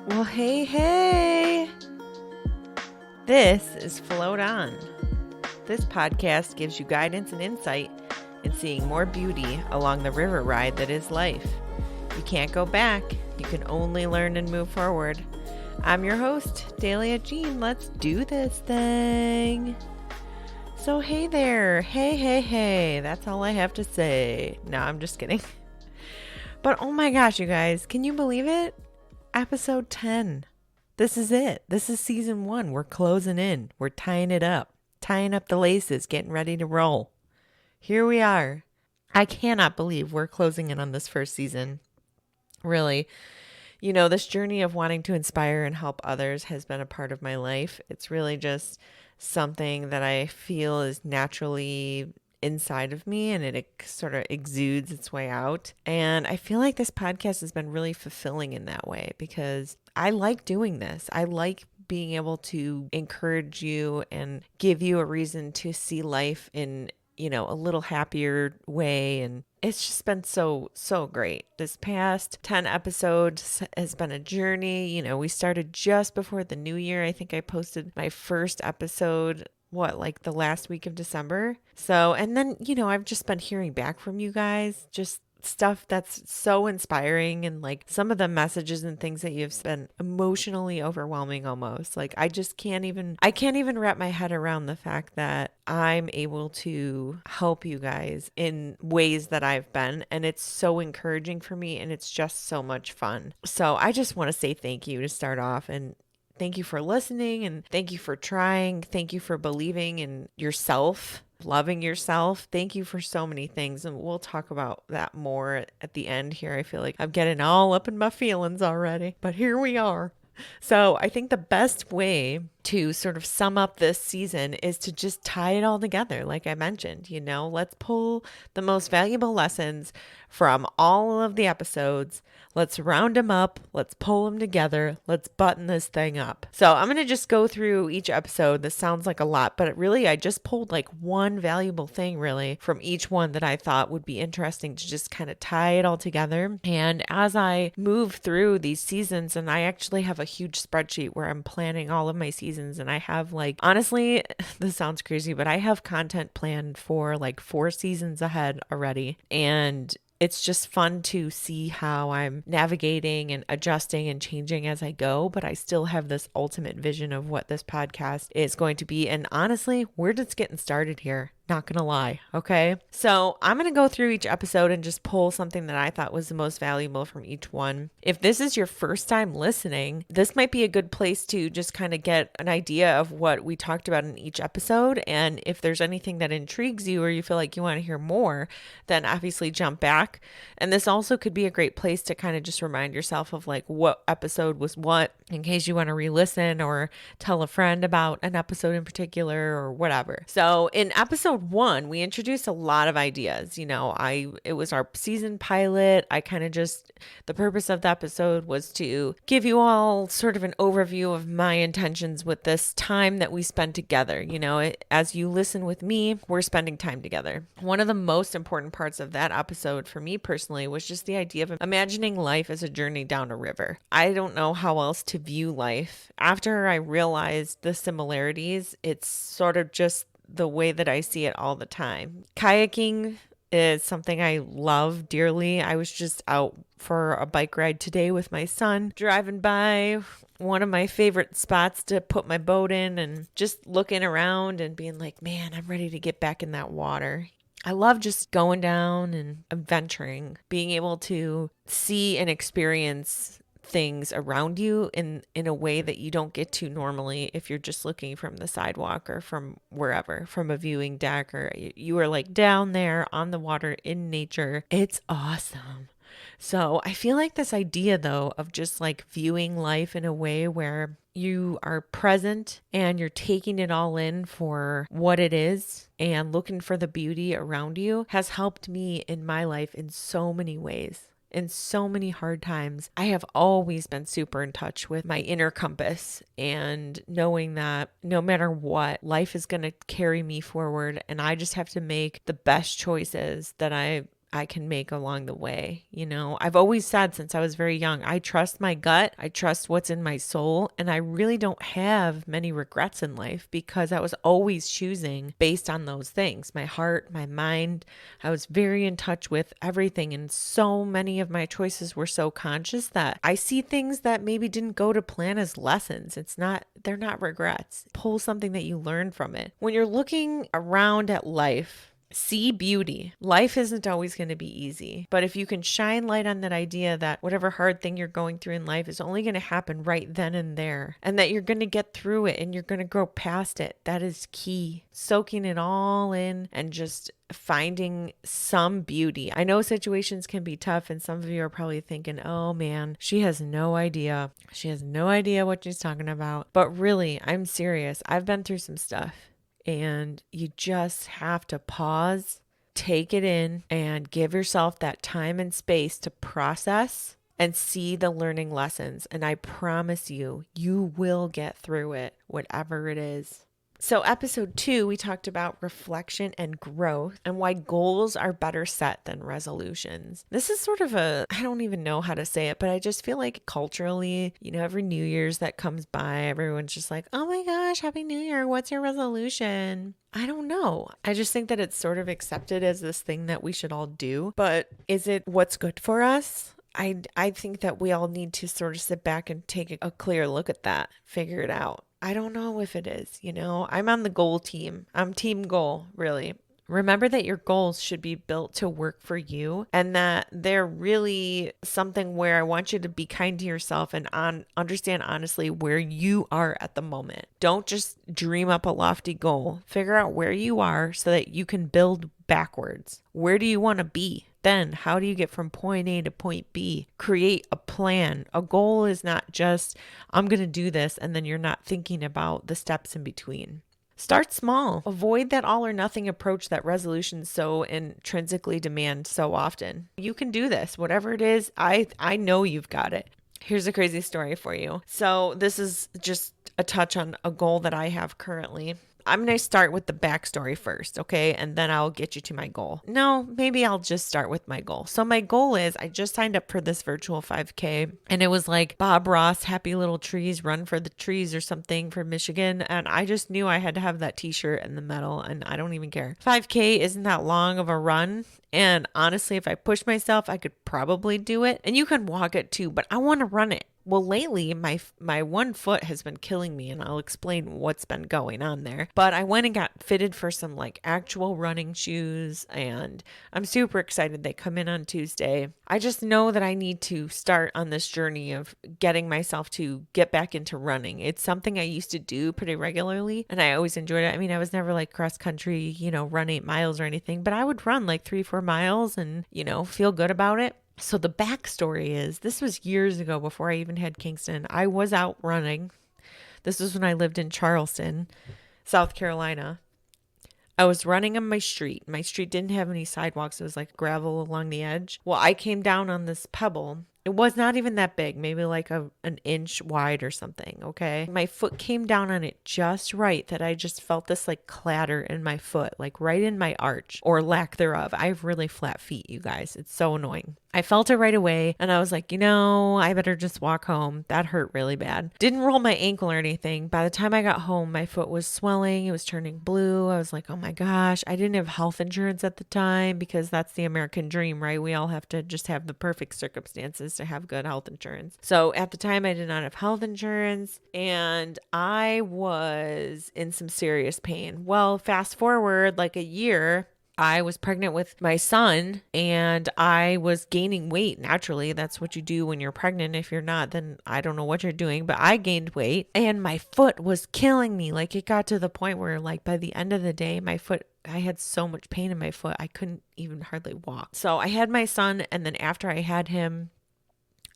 Well, hey. This is Float On. This podcast gives you guidance and insight in seeing more beauty along the river ride that is life. You can't go back. You can only learn and move forward. I'm your host, Dalia Jean. Let's do this thing. So, hey there. Hey. That's all I have to say. No, I'm just kidding. But oh my gosh, you guys, can you believe it? Episode 10. This is it. This is season 1. We're closing in. We're tying it up. Tying up the laces, getting ready to roll. Here we are. I cannot believe we're closing in on this first season. Really. You know, this journey of wanting to inspire and help others has been a part of my life. It's really just something that I feel is naturally inside of me, and it sort of exudes its way out. And I feel like this podcast has been really fulfilling in that way because I like doing this. I like being able to encourage you and give you a reason to see life in, you know, a little happier way. And it's just been so great. This past 10 episodes has been a journey. You know, we started just before the new year. I think I posted my first episode like the last week of December. So, and then, you know, I've just been hearing back from you guys, just stuff that's so inspiring, and like some of the messages and things that you've been emotionally overwhelming almost. Like I can't even wrap my head around the fact that I'm able to help you guys in ways that I've been, and it's so encouraging for me, and it's just so much fun. So I just want to say thank you to start off, and thank you for listening, and thank you for trying. Thank you for believing in yourself, loving yourself. Thank you for so many things. And we'll talk about that more at the end here. I feel like I'm getting all up in my feelings already, but here we are. So I think the best way to sort of sum up this season is to just tie it all together. Like I mentioned, you know, let's pull the most valuable lessons from all of the episodes. Let's round them up. Let's pull them together. Let's button this thing up. So I'm going to just go through each episode. This sounds like a lot, but I just pulled like one valuable thing really from each one that I thought would be interesting to just kind of tie it all together. And as I move through these seasons, and I actually have a huge spreadsheet where I'm planning all of my seasons, and I have like, honestly, this sounds crazy, but I have content planned for like 4 seasons ahead already. And it's just fun to see how I'm navigating and adjusting and changing as I go, but I still have this ultimate vision of what this podcast is going to be. And honestly, we're just getting started here. Not gonna lie. Okay. So I'm gonna go through each episode and just pull something that I thought was the most valuable from each one. If this is your first time listening, this might be a good place to just kind of get an idea of what we talked about in each episode. And if there's anything that intrigues you or you feel like you want to hear more, then obviously jump back. And this also could be a great place to kind of just remind yourself of like what episode was what, in case you want to re-listen or tell a friend about an episode in particular or whatever. So in episode 1, we introduced a lot of ideas. You know, it was our season pilot. The purpose of the episode was to give you all sort of an overview of my intentions with this time that we spend together. You know, as you listen with me, we're spending time together. One of the most important parts of that episode for me personally was just the idea of imagining life as a journey down a river. I don't know how else to view life. After I realized the similarities, it's sort of just the way that I see it all the time. Kayaking is something I love dearly. I was just out for a bike ride today with my son, driving by one of my favorite spots to put my boat in and just looking around and being like, man, I'm ready to get back in that water. I love just going down and adventuring, being able to see and experience things around you in a way that you don't get to normally if you're just looking from the sidewalk or from wherever, from a viewing deck, or you are like down there on the water in nature. It's awesome. So I feel like this idea though of just like viewing life in a way where you are present and you're taking it all in for what it is and looking for the beauty around you has helped me in my life in so many ways. In so many hard times, I have always been super in touch with my inner compass and knowing that no matter what, life is going to carry me forward, and I just have to make the best choices that I I can make along the way. I've always said since I was very young, I trust my gut. I trust what's in my soul. And I really don't have many regrets in life because I was always choosing based on those things. My heart, my mind, I was very in touch with everything. And so many of my choices were so conscious that I see things that maybe didn't go to plan as lessons. They're not regrets. Pull something that you learn from it. When you're looking around at life, see beauty. Life isn't always going to be easy, but if you can shine light on that idea that whatever hard thing you're going through in life is only going to happen right then and there, and that you're going to get through it and you're going to grow past it, that is key. Soaking it all in and just finding some beauty. I know situations can be tough, and some of you are probably thinking, oh man, she has no idea. She has no idea what she's talking about. But really, I'm serious. I've been through some stuff. And you just have to pause, take it in, and give yourself that time and space to process and see the learning lessons. And I promise you, you will get through it, whatever it is. So episode 2, we talked about reflection and growth and why goals are better set than resolutions. This is sort of I don't even know how to say it, but I just feel like culturally, every New Year's that comes by, everyone's just like, oh my gosh, Happy New Year. What's your resolution? I don't know. I just think that it's sort of accepted as this thing that we should all do. But is it what's good for us? I think that we all need to sort of sit back and take a clear look at that, figure it out. I don't know if it is, I'm on the goal team. I'm team goal, really. Remember that your goals should be built to work for you and that they're really something where I want you to be kind to yourself and understand honestly where you are at the moment. Don't just dream up a lofty goal. Figure out where you are so that you can build backwards. Where do you want to be? Then how do you get from point A to point B? Create a plan. A goal is not just, I'm going to do this, and then you're not thinking about the steps in between. Start small. Avoid that all or nothing approach that resolutions so intrinsically demand so often. You can do this. Whatever it is, I know you've got it. Here's a crazy story for you. So this is just a touch on a goal that I have currently. I'm going to start with the backstory first, okay? And then I'll get you to my goal. No, maybe I'll just start with my goal. So my goal is I just signed up for this virtual 5K, and it was like Bob Ross, Happy Little Trees, Run for the Trees or something for Michigan. And I just knew I had to have that t-shirt and the medal, and I don't even care. 5K isn't that long of a run. And honestly, if I push myself, I could probably do it. And you can walk it too, but I want to run it. Well, lately, my one foot has been killing me, and I'll explain what's been going on there. But I went and got fitted for some actual running shoes, and I'm super excited. They come in on Tuesday. I just know that I need to start on this journey of getting myself to get back into running. It's something I used to do pretty regularly, and I always enjoyed it. I mean, I was never cross country, run 8 miles or anything, but I would run 3-4 miles and, feel good about it. So the backstory is, this was years ago before I even had Kingston. I was out running. This was when I lived in Charleston, South Carolina. I was running on my street. My street didn't have any sidewalks. It was gravel along the edge. Well, I came down on this pebble. It was not even that big, maybe an inch wide or something, okay? My foot came down on it just right that I just felt this clatter in my foot, right in my arch or lack thereof. I have really flat feet, you guys. It's so annoying. I felt it right away and I was like, I better just walk home. That hurt really bad. Didn't roll my ankle or anything. By the time I got home, my foot was swelling. It was turning blue. I was like, oh my gosh. I didn't have health insurance at the time because that's the American dream, right? We all have to just have the perfect circumstances to have good health insurance. So at the time I did not have health insurance and I was in some serious pain. Well, fast forward a year, I was pregnant with my son and I was gaining weight. Naturally, that's what you do when you're pregnant. If you're not, then I don't know what you're doing, but I gained weight and my foot was killing me. It got to the point where by the end of the day, I had so much pain in my foot. I couldn't even hardly walk. So I had my son. And then after I had him,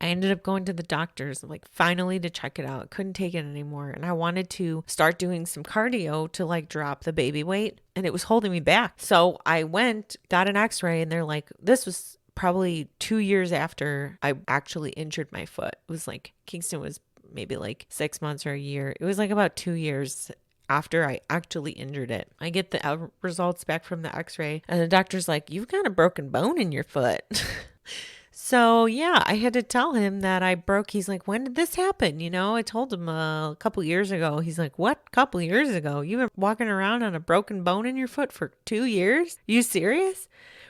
I ended up going to the doctors finally to check it out. Couldn't take it anymore. And I wanted to start doing some cardio to drop the baby weight. And it was holding me back. So I went, got an x-ray and they're this was probably 2 years after I actually injured my foot. It was Kingston was maybe 6 months or a year. It was about 2 years after I actually injured it. I get the results back from the x-ray and the doctor's like, you've got a broken bone in your foot. So yeah, I had to tell him that I broke. He's like, when did this happen? I told him a couple years ago. He's like, what? Couple years ago? You've been walking around on a broken bone in your foot for 2 years? You serious?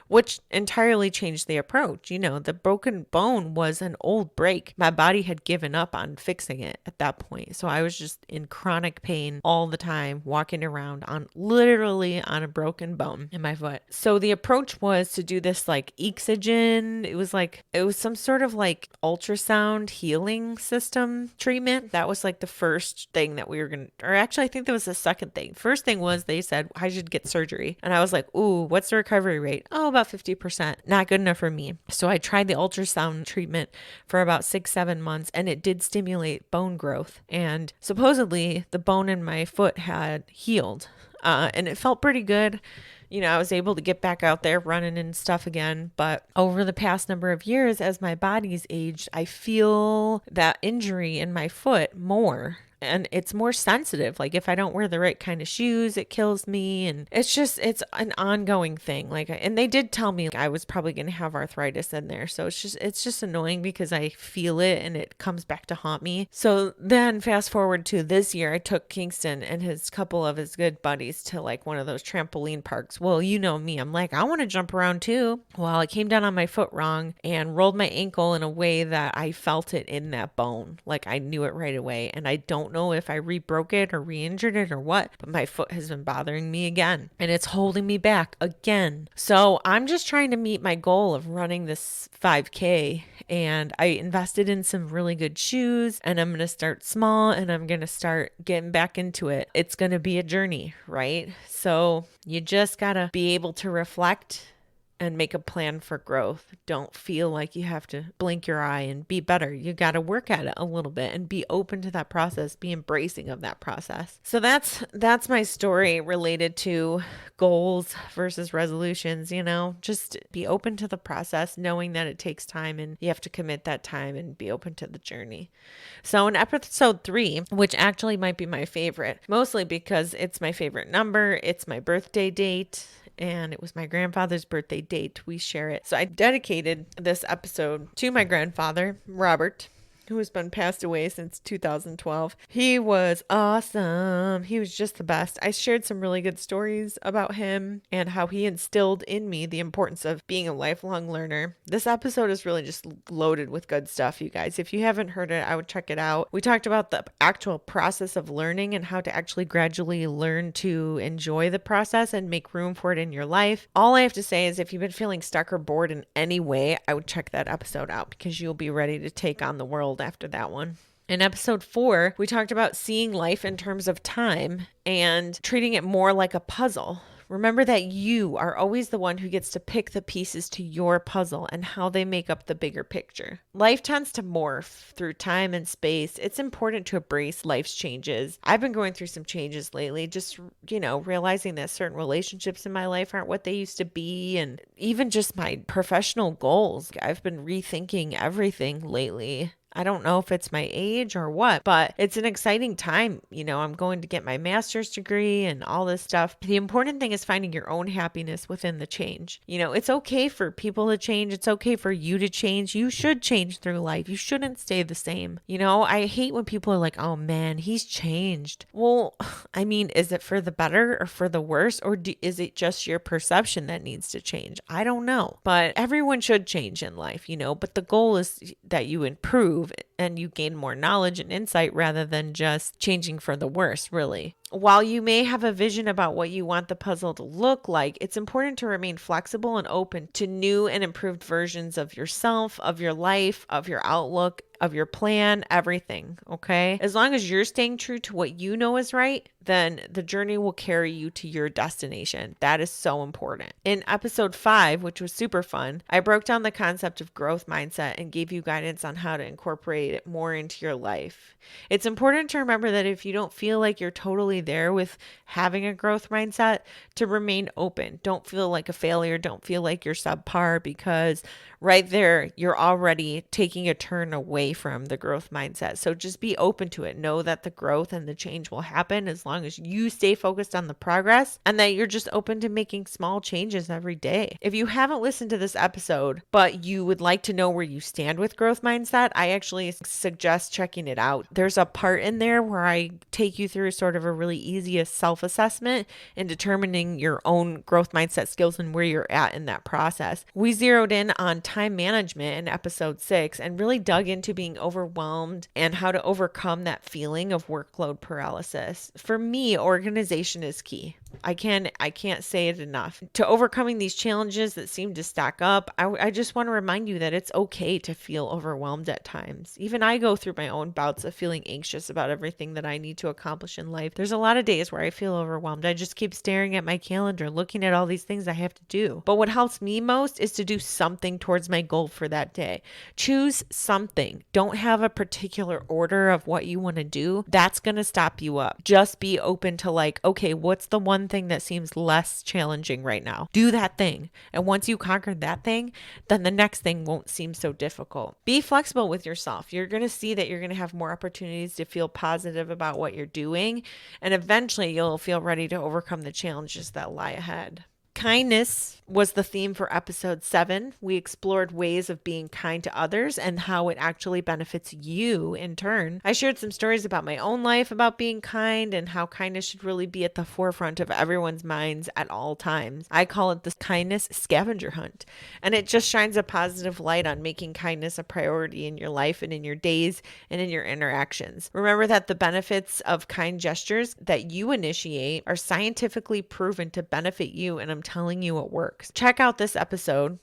Which entirely changed the approach. The broken bone was an old break. My body had given up on fixing it at that point. So I was just in chronic pain all the time, walking around literally on a broken bone in my foot. So the approach was to do this like E10. It was some sort of like ultrasound healing system treatment. That was like the first thing that we were going to, or actually I think that was the second thing. First thing was they said I should get surgery. And I was like, ooh, what's the recovery rate? Oh, about 50%. Not good enough for me. So I tried the ultrasound treatment for about 6-7 months and it did stimulate bone growth. And supposedly the bone in my foot had healed. And it felt pretty good. I was able to get back out there running and stuff again. But over the past number of years, as my body's aged, I feel that injury in my foot more. And it's more sensitive. Like if I don't wear the right kind of shoes, it kills me. And it's an ongoing thing. And they did tell me I was probably going to have arthritis in there. So it's just annoying because I feel it and it comes back to haunt me. So then fast forward to this year, I took Kingston and his couple of his good buddies to like one of those trampoline parks. Well, you know me, I'm like, I want to jump around too. Well, I came down on my foot wrong and rolled my ankle in a way that I felt it in that bone. Like I knew it right away. And I don't know if I re-broke it or re-injured it or what, but my foot has been bothering me again and it's holding me back again. So I'm just trying to meet my goal of running this 5K, and I invested in some really good shoes, and I'm going to start small and I'm going to start getting back into it. It's going to be a journey, right? So you just got to be able to reflect and make a plan for growth. Don't feel like you have to blink your eye and be better. You got to work at it a little bit and be open to that process, be embracing of that process. So that's my story related to goals versus resolutions, just be open to the process, knowing that it takes time and you have to commit that time and be open to the journey. So in episode 3, which actually might be my favorite, mostly because it's my favorite number, it's my birthday date, and it was my grandfather's birthday date. We share it. So I dedicated this episode to my grandfather, Robert, who has been passed away since 2012. He was awesome. He was just the best. I shared some really good stories about him and how he instilled in me the importance of being a lifelong learner. This episode is really just loaded with good stuff, you guys. If you haven't heard it, I would check it out. We talked about the actual process of learning and how to actually gradually learn to enjoy the process and make room for it in your life. All I have to say is if you've been feeling stuck or bored in any way, I would check that episode out because you'll be ready to take on the world after that one. In episode 4, we talked about seeing life in terms of time and treating it more like a puzzle. Remember that you are always the one who gets to pick the pieces to your puzzle and how they make up the bigger picture. Life tends to morph through time and space. It's important to embrace life's changes. I've been going through some changes lately, just, realizing that certain relationships in my life aren't what they used to be. And even just my professional goals. I've been rethinking everything lately. I don't know if it's my age or what, but it's an exciting time. I'm going to get my master's degree and all this stuff. The important thing is finding your own happiness within the change. It's okay for people to change. It's okay for you to change. You should change through life. You shouldn't stay the same. I hate when people are like, oh man, he's changed. Well, is it for the better or for the worse? Or is it just your perception that needs to change? I don't know, but everyone should change in life, but the goal is that you improve and you gain more knowledge and insight rather than just changing for the worse, really. While you may have a vision about what you want the puzzle to look like, it's important to remain flexible and open to new and improved versions of yourself, of your life, of your outlook, of your plan, everything, okay? As long as you're staying true to what you know is right, then the journey will carry you to your destination. That is so important. In episode 5, which was super fun, I broke down the concept of growth mindset and gave you guidance on how to incorporate it more into your life. It's important to remember that if you don't feel like you're totally there with having a growth mindset, to remain open. Don't feel like a failure. Don't feel like you're subpar, because right there, you're already taking a turn away from the growth mindset. So just be open to it. Know that the growth and the change will happen as long as you stay focused on the progress and that you're just open to making small changes every day. If you haven't listened to this episode, but you would like to know where you stand with growth mindset, I actually suggest checking it out. There's a part in there where I take you through sort of a really easy self-assessment in determining your own growth mindset skills and where you're at in that process. We zeroed in on time management in episode 6 and really dug into being overwhelmed and how to overcome that feeling of workload paralysis. For me, organization is key. I can't say it enough. To overcoming these challenges that seem to stack up, I just want to remind you that it's okay to feel overwhelmed at times. Even I go through my own bouts of feeling anxious about everything that I need to accomplish in life. There's a lot of days where I feel overwhelmed. I just keep staring at my calendar, looking at all these things I have to do. But what helps me most is to do something towards my goal for that day. Choose something. Don't have a particular order of what you want to do. That's going to stop you up. Just be open to like, okay, what's the one thing that seems less challenging right now? Do that thing. And once you conquered that thing, then the next thing won't seem so difficult. Be flexible with yourself. You're going to see that you're going to have more opportunities to feel positive about what you're doing. And eventually you'll feel ready to overcome the challenges that lie ahead. Kindness was the theme for episode 7. We explored ways of being kind to others and how it actually benefits you in turn. I shared some stories about my own life about being kind and how kindness should really be at the forefront of everyone's minds at all times. I call it the kindness scavenger hunt, and it just shines a positive light on making kindness a priority in your life and in your days and in your interactions. Remember that the benefits of kind gestures that you initiate are scientifically proven to benefit you, and I'm telling you it works. Check out this episode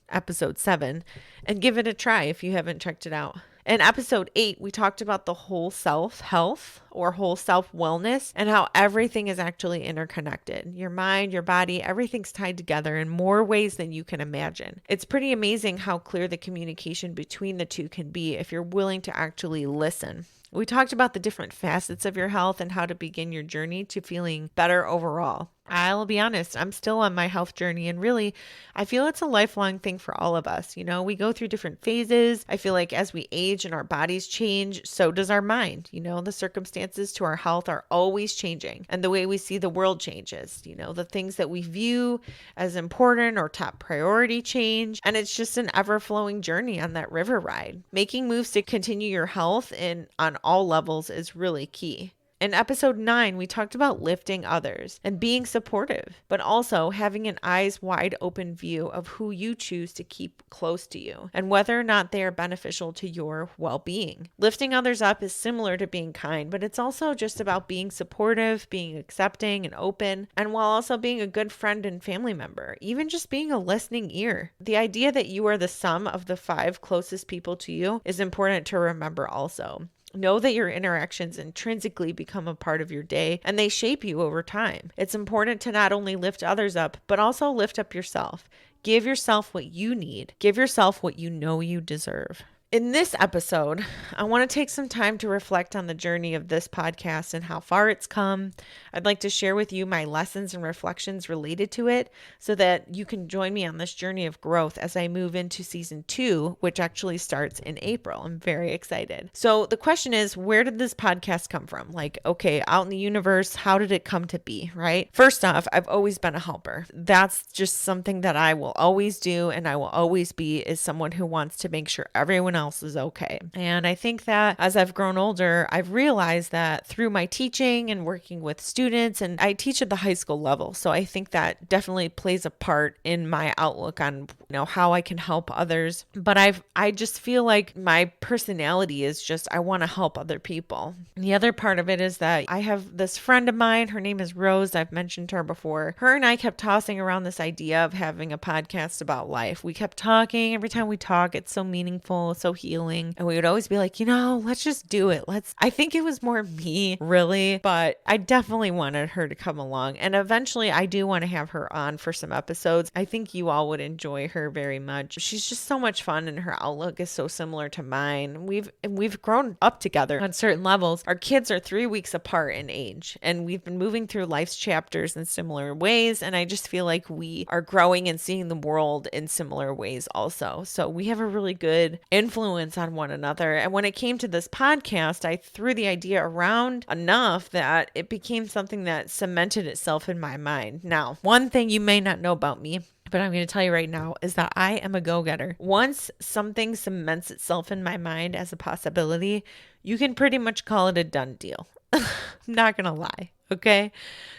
7, and give it a try if you haven't checked it out. In episode 8, we talked about the whole self health or whole self wellness and how everything is actually interconnected. Your mind, your body, everything's tied together in more ways than you can imagine. It's pretty amazing how clear the communication between the two can be if you're willing to actually listen. We talked about the different facets of your health and how to begin your journey to feeling better overall. I'll be honest, I'm still on my health journey, and really, I feel it's a lifelong thing for all of us. You know, we go through different phases. I feel like as we age and our bodies change, so does our mind. You know, the circumstances to our health are always changing, and the way we see the world changes. You know, the things that we view as important or top priority change, and it's just an ever-flowing journey on that river ride. Making moves to continue your health on all levels is really key. In episode 9, we talked about lifting others and being supportive, but also having an eyes wide open view of who you choose to keep close to you and whether or not they are beneficial to your well-being. Lifting others up is similar to being kind, but it's also just about being supportive, being accepting and open, and while also being a good friend and family member, even just being a listening ear. The idea that you are the sum of the 5 closest people to you is important to remember also. Know that your interactions intrinsically become a part of your day and they shape you over time. It's important to not only lift others up, but also lift up yourself. Give yourself what you need. Give yourself what you know you deserve. In this episode, I want to take some time to reflect on the journey of this podcast and how far it's come. I'd like to share with you my lessons and reflections related to it so that you can join me on this journey of growth as I move into season 2, which actually starts in April. I'm very excited. So the question is, where did this podcast come from? Like, okay, out in the universe, how did it come to be, right? First off, I've always been a helper. That's just something that I will always do and I will always be, is someone who wants to make sure everyone else is okay. And I think that as I've grown older, I've realized that through my teaching and working with students, and I teach at the high school level, so I think that definitely plays a part in my outlook on, how I can help others. But I just feel like my personality is just, I want to help other people. And the other part of it is that I have this friend of mine, her name is Rose. I've mentioned her before. Her and I kept tossing around this idea of having a podcast about life. We kept talking. Every time we talk, it's so meaningful, so healing. And we would always be like, let's just do it. I think it was more me, really, but I definitely wanted her to come along. And eventually I do want to have her on for some episodes. I think you all would enjoy her very much. She's just so much fun, and her outlook is so similar to mine. We've grown up together on certain levels. Our kids are 3 weeks apart in age, and we've been moving through life's chapters in similar ways. And I just feel like we are growing and seeing the world in similar ways also. So we have a really good influence on one another. And when it came to this podcast, I threw the idea around enough that it became something that cemented itself in my mind. Now, one thing you may not know about me, but I'm going to tell you right now, is that I am a go-getter. Once something cements itself in my mind as a possibility, you can pretty much call it a done deal. I'm not going to lie. Okay.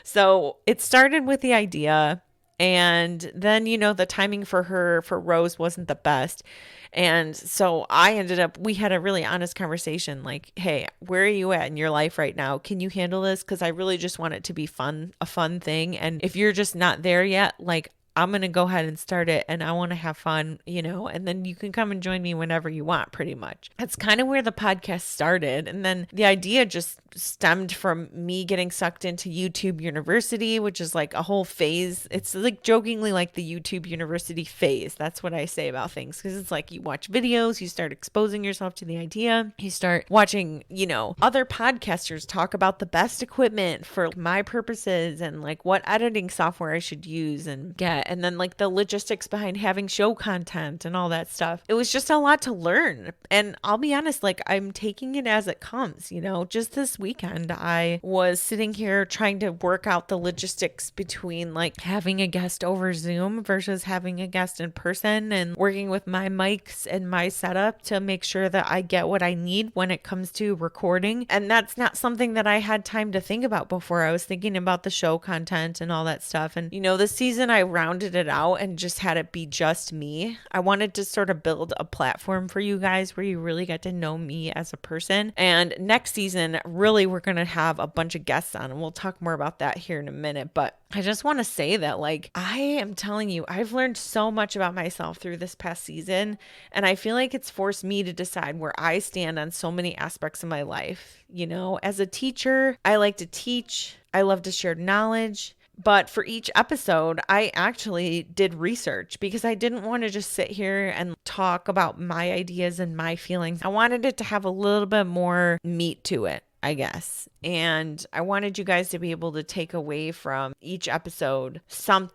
So it started with the idea, and then, the timing for Rose wasn't the best. And so we had a really honest conversation, like, hey, where are you at in your life right now? Can you handle this? Because I really just want it to be a fun thing. And if you're just not there yet, like, I'm going to go ahead and start it, and I want to have fun, and then you can come and join me whenever you want, pretty much. That's kind of where the podcast started. And then the idea just stemmed from me getting sucked into YouTube University, which is like a whole phase. It's like jokingly like the YouTube University phase. That's what I say about things, because it's like you watch videos, you start exposing yourself to the idea, you start watching, other podcasters talk about the best equipment for my purposes and like what editing software I should use and get. And then like the logistics behind having show content and all that stuff. It was just a lot to learn. And I'll be honest, like, I'm taking it as it comes. Just this weekend, I was sitting here trying to work out the logistics between like having a guest over Zoom versus having a guest in person, and working with my mics and my setup to make sure that I get what I need when it comes to recording. And that's not something that I had time to think about before. I was thinking about the show content and all that stuff. And, this season I rounded it out and just had it be just me. I wanted to sort of build a platform for you guys where you really get to know me as a person. And next season, really, we're going to have a bunch of guests on, and we'll talk more about that here in a minute. But I just want to say that, like, I am telling you, I've learned so much about myself through this past season, and I feel like it's forced me to decide where I stand on so many aspects of my life. As a teacher, I like to teach. I love to share knowledge. But for each episode, I actually did research, because I didn't want to just sit here and talk about my ideas and my feelings. I wanted it to have a little bit more meat to it, I guess. And I wanted you guys to be able to take away from each episode some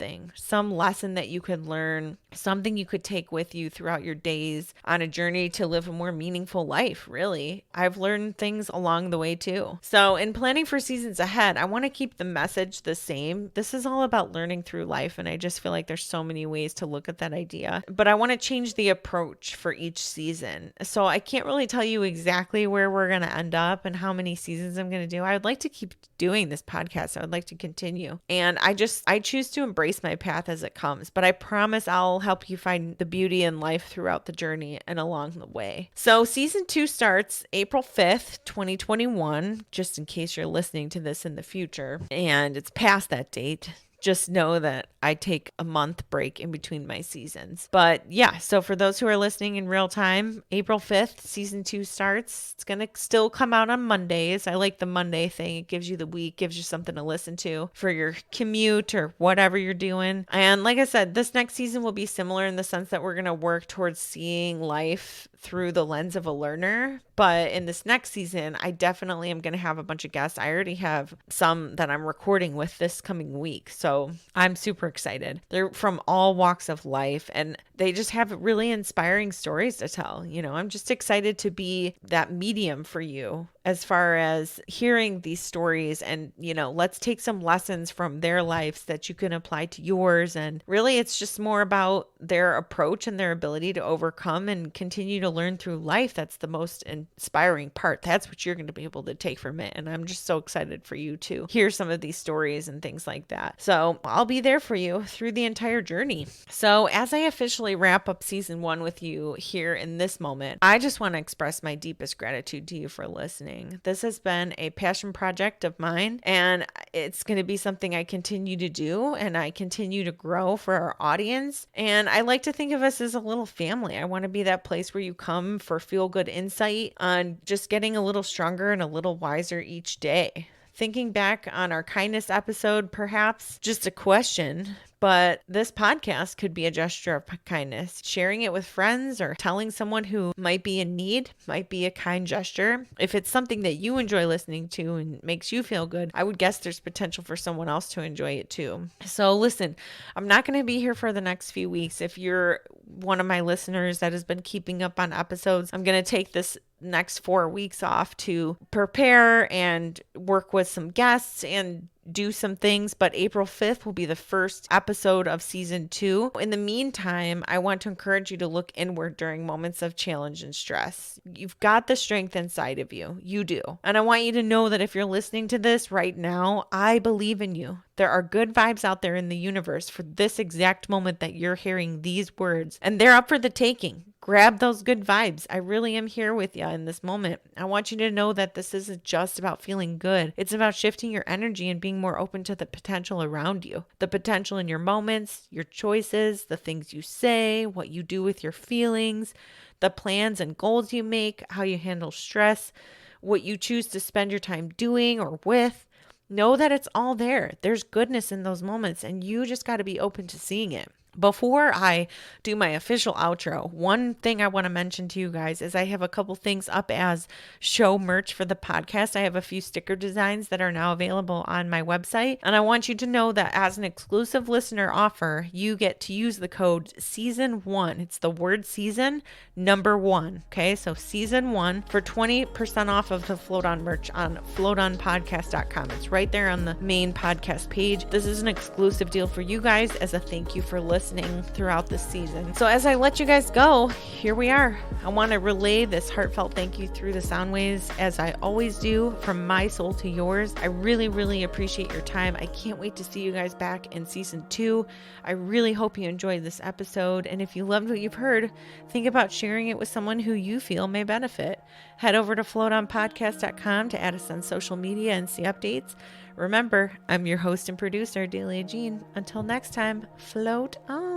lesson that you could learn, something you could take with you throughout your days on a journey to live a more meaningful life, really. I've learned things along the way too. So in planning for seasons ahead, I want to keep the message the same. This is all about learning through life, and I just feel like there's so many ways to look at that idea. But I want to change the approach for each season. So I can't really tell you exactly where we're going to end up and how many seasons I'm going to do. I would like to keep doing this podcast. I would like to continue. And I choose to embrace my path as it comes, but I promise I'll help you find the beauty in life throughout the journey and along the way. So season 2 starts April 5th, 2021, just in case you're listening to this in the future and it's past that date. Just know that I take a month break in between my seasons. But yeah, so for those who are listening in real time, April 5th, season 2 starts. It's going to still come out on Mondays. I like the Monday thing. It gives you the week, gives you something to listen to for your commute or whatever you're doing. And like I said, this next season will be similar in the sense that we're going to work towards seeing life through the lens of a learner. But in this next season, I definitely am going to have a bunch of guests. I already have some that I'm recording with this coming week. So I'm super excited. They're from all walks of life, and they just have really inspiring stories to tell. I'm just excited to be that medium for you as far as hearing these stories and, let's take some lessons from their lives that you can apply to yours. And really, it's just more about their approach and their ability to overcome and continue to learn through life. That's the most inspiring part. That's what you're going to be able to take from it. And I'm just so excited for you to hear some of these stories and things like that. So I'll be there for you through the entire journey. So as I officially officially wrap up season 1 with you here in this moment, I just want to express my deepest gratitude to you for listening. This has been a passion project of mine, and it's going to be something I continue to do, and I continue to grow for our audience. And I like to think of us as a little family. I want to be that place where you come for feel-good insight on just getting a little stronger and a little wiser each day. Thinking back on our kindness episode, perhaps just a question, but this podcast could be a gesture of kindness. Sharing it with friends or telling someone who might be in need might be a kind gesture. If it's something that you enjoy listening to and makes you feel good, I would guess there's potential for someone else to enjoy it too. So listen, I'm not going to be here for the next few weeks. If you're one of my listeners that has been keeping up on episodes, I'm going to take this next 4 weeks off to prepare and work with some guests and do some things, but April 5th will be the first episode of season 2. In the meantime, I want to encourage you to look inward during moments of challenge and stress. You've got the strength inside of you. You do. And I want you to know that if you're listening to this right now, I believe in you. There are good vibes out there in the universe for this exact moment that you're hearing these words, and they're up for the taking. Grab those good vibes. I really am here with you in this moment. I want you to know that this isn't just about feeling good. It's about shifting your energy and being more open to the potential around you. The potential in your moments, your choices, the things you say, what you do with your feelings, the plans and goals you make, how you handle stress, what you choose to spend your time doing or with. Know that it's all there. There's goodness in those moments, and you just got to be open to seeing it. Before I do my official outro, one thing I want to mention to you guys is I have a couple things up as show merch for the podcast. I have a few sticker designs that are now available on my website. And I want you to know that as an exclusive listener offer, you get to use the code Season1. It's the word season, number 1. Okay, so Season 1 for 20% off of the Float On merch on floatonpodcast.com. It's right there on the main podcast page. This is an exclusive deal for you guys as a thank you for listening throughout the season. So as I let you guys go, here we are. I want to relay this heartfelt thank you through the sound waves as I always do, from my soul to yours. I really, really appreciate your time. I can't wait to see you guys back in season 2. I really hope you enjoyed this episode. And if you loved what you've heard, think about sharing it with someone who you feel may benefit. Head over to floatonpodcast.com to add us on social media and see updates. Remember, I'm your host and producer, Dalia Jean. Until next time, float on.